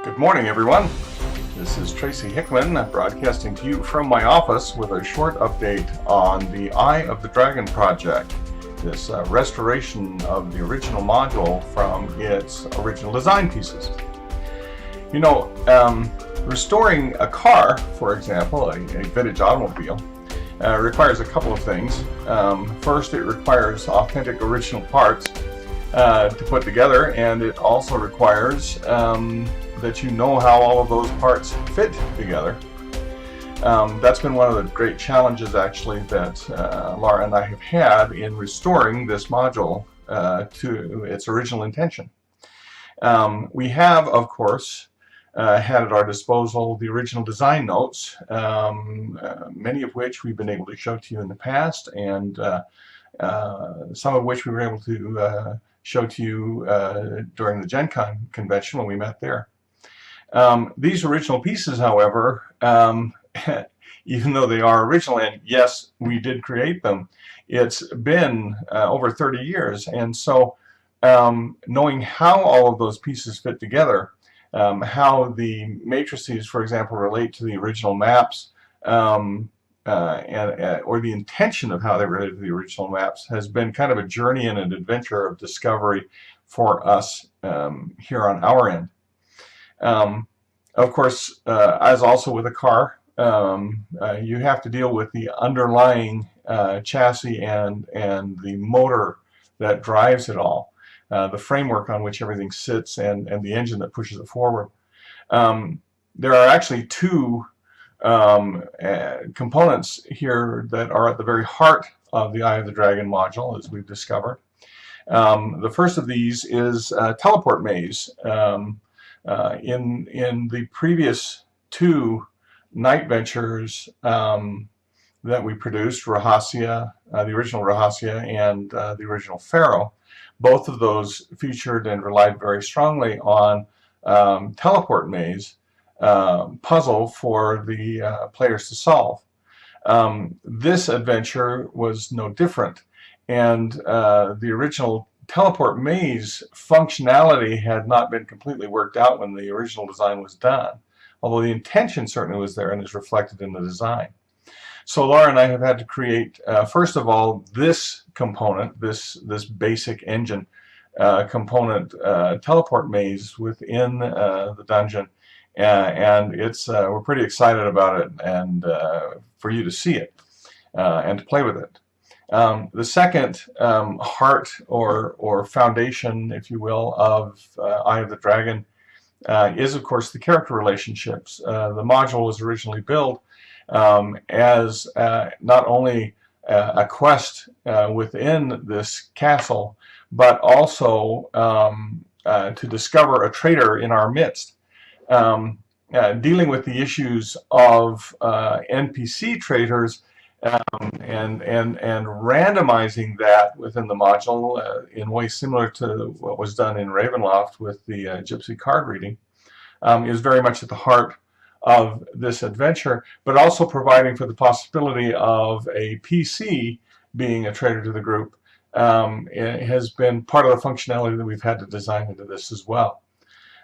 Good morning, everyone. This is Tracy Hickman broadcasting to you from my office with a short update on the Eye of the Dragon project, this restoration of the original module from its original design pieces. You know, restoring a car, for example, a vintage automobile, requires a couple of things. First, it requires authentic original parts to put together, and it also requires that you know how all of those parts fit together. That's been one of the great challenges, actually, that Laura and I have had in restoring this module to its original intention. We have, of course, had at our disposal the original design notes, many of which we've been able to show to you in the past, and some of which we were able to show to you during the Gen Con convention when we met there. These original pieces, however, even though they are original, and yes, we did create them, it's been over 30 years, and so knowing how all of those pieces fit together, how the matrices, for example, relate to the original maps, or the intention of how they relate to the original maps, has been kind of a journey and an adventure of discovery for us here on our end. Of course, as also with a car, you have to deal with the underlying chassis and the motor that drives it all, the framework on which everything sits, and the engine that pushes it forward. There are actually two components here that are at the very heart of the Eye of the Dragon module, as we've discovered. The first of these is teleport maze. In the previous two night ventures that we produced, Rahasia, the original Rahasia, and the original Pharaoh, both of those featured and relied very strongly on teleport maze puzzle for the players to solve. This adventure was no different, and the original teleport maze functionality had not been completely worked out when the original design was done, although the intention certainly was there and is reflected in the design. So Laura and I have had to create, first of all, this component, this basic engine component teleport maze within the dungeon, and it's we're pretty excited about it, and for you to see it and to play with it. The second heart or foundation, if you will, of Eye of the Dragon is, of course, the character relationships. The module was originally built as not only a quest within this castle, but also to discover a traitor in our midst. Dealing with the issues of NPC traitors and randomizing that within the module in ways similar to what was done in Ravenloft with the Gypsy card reading is very much at the heart of this adventure, but also providing for the possibility of a PC being a traitor to the group. It has been part of the functionality that we've had to design into this as well.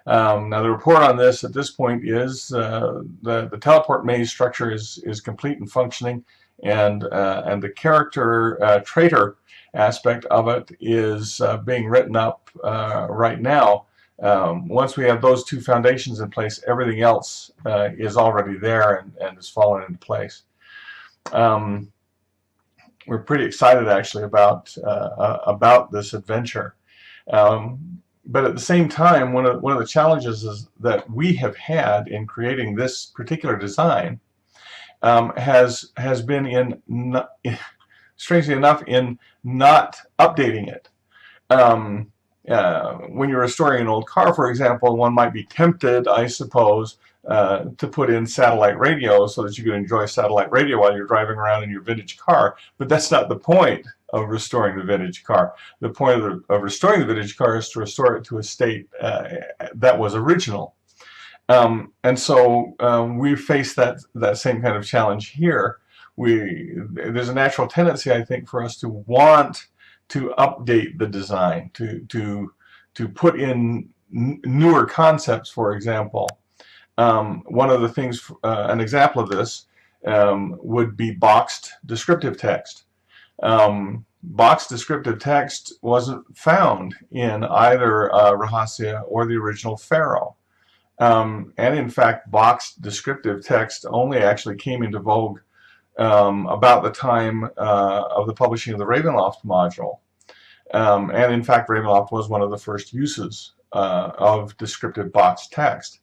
Now the report on this at this point is the teleport maze structure is complete and functioning, and the character traitor aspect of it is being written up right now. Once we have those two foundations in place, everything else is already there and has fallen into place. We're pretty excited actually about this adventure. But at the same time, one of the challenges is that we have had in creating this particular design has been in, strangely enough, in not updating it. When you're restoring an old car, for example, one might be tempted, I suppose, to put in satellite radio so that you can enjoy satellite radio while you're driving around in your vintage car. But that's not the point of restoring the vintage car. The point of restoring the vintage car is to restore it to a state that was original. And so we face that same kind of challenge here. There's a natural tendency, I think, for us to want to update the design, to put in newer concepts, for example. One of the things, an example of this would be boxed descriptive text. Boxed descriptive text wasn't found in either Rahasia or the original Pharaoh. And in fact, boxed descriptive text only actually came into vogue about the time of the publishing of the Ravenloft module. And in fact, Ravenloft was one of the first uses of descriptive boxed text.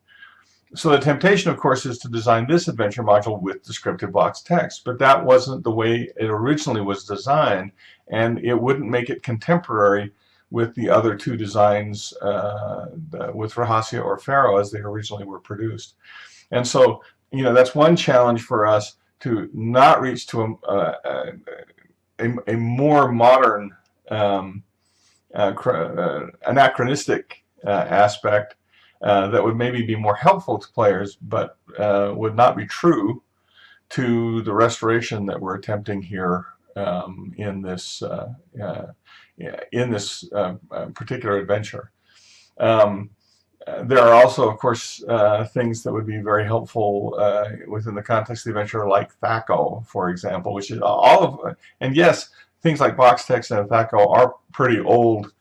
So the temptation, of course, is to design this adventure module with descriptive boxed text, but that wasn't the way it originally was designed, and it wouldn't make it contemporary with the other two designs with Rahasia or Pharaoh as they originally were produced. And so, that's one challenge for us, to not reach to a more modern anachronistic aspect that would maybe be more helpful to players, but would not be true to the restoration that we're attempting here in this particular adventure. There are also, of course, things that would be very helpful within the context of the adventure, like THAC0, for example, which is all of, and yes, things like box text and THAC0 are pretty old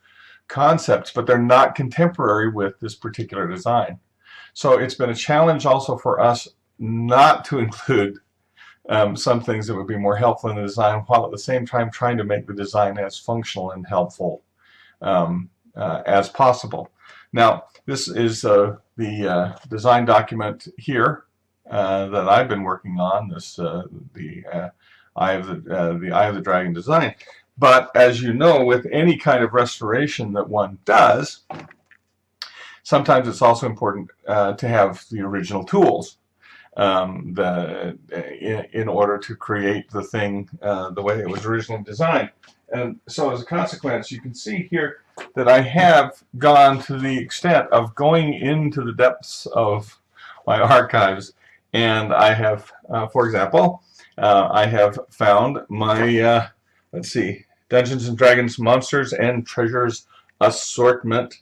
concepts, but they're not contemporary with this particular design. So it's been a challenge also for us not to include some things that would be more helpful in the design, while at the same time trying to make the design as functional and helpful as possible. Now, this is the design document here that I've been working on. This the Eye of the Dragon design. But as you know, with any kind of restoration that one does, sometimes it's also important to have the original tools in order to create the thing the way it was originally designed. And so as a consequence, you can see here that I have gone to the extent of going into the depths of my archives, and I have, for example, I have found my, let's see, Dungeons & Dragons Monsters and Treasures assortment.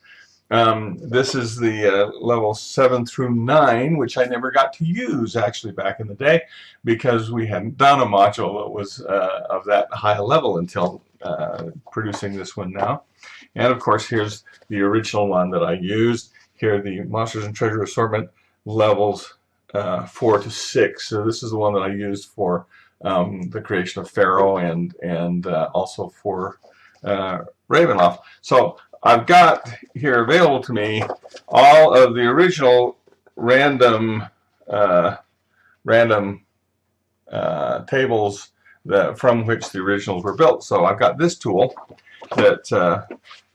This is the level 7 through 9, which I never got to use actually back in the day, because we hadn't done a module that was of that high level until producing this one now. And of course, here's the original one that I used. Here, the Monsters and Treasure assortment levels 4 to 6. So this is the one that I used for the creation of Pharaoh and also for Ravenloft. So I've got here available to me all of the original random tables from which the originals were built. So I've got this tool that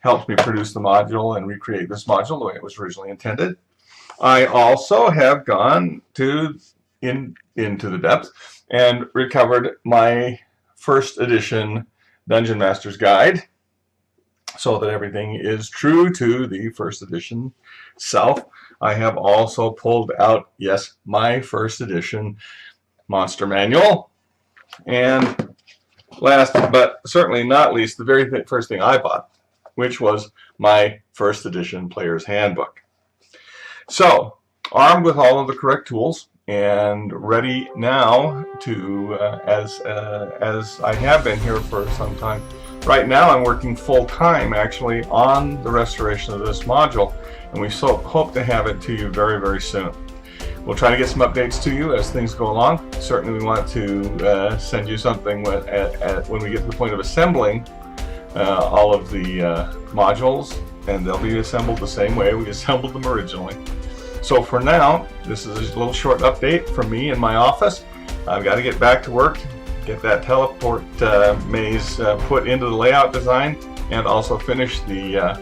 helps me produce the module and recreate this module the way it was originally intended. I also have gone into the depths and recovered my first edition Dungeon Master's Guide, so that everything is true to the first edition self. I have also pulled out, yes, my first edition monster manual. And last but certainly not least, the very first thing I bought, which was my first edition Player's Handbook. So, armed with all of the correct tools and ready now to, as I have been here for some time, right now I'm working full-time actually on the restoration of this module, and we hope to have it to you very, very soon. We'll try to get some updates to you as things go along. Certainly we want to send you something when we get to the point of assembling all of the modules, and they'll be assembled the same way we assembled them originally. So for now, this is a little short update from me in my office. I've got to get back to work, get that teleport maze put into the layout design, and also finish the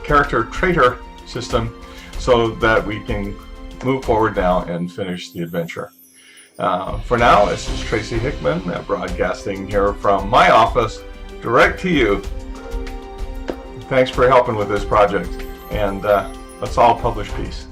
character traitor system so that we can move forward now and finish the adventure. For now, this is Tracy Hickman broadcasting here from my office direct to you. Thanks for helping with this project, and let's all publish peace.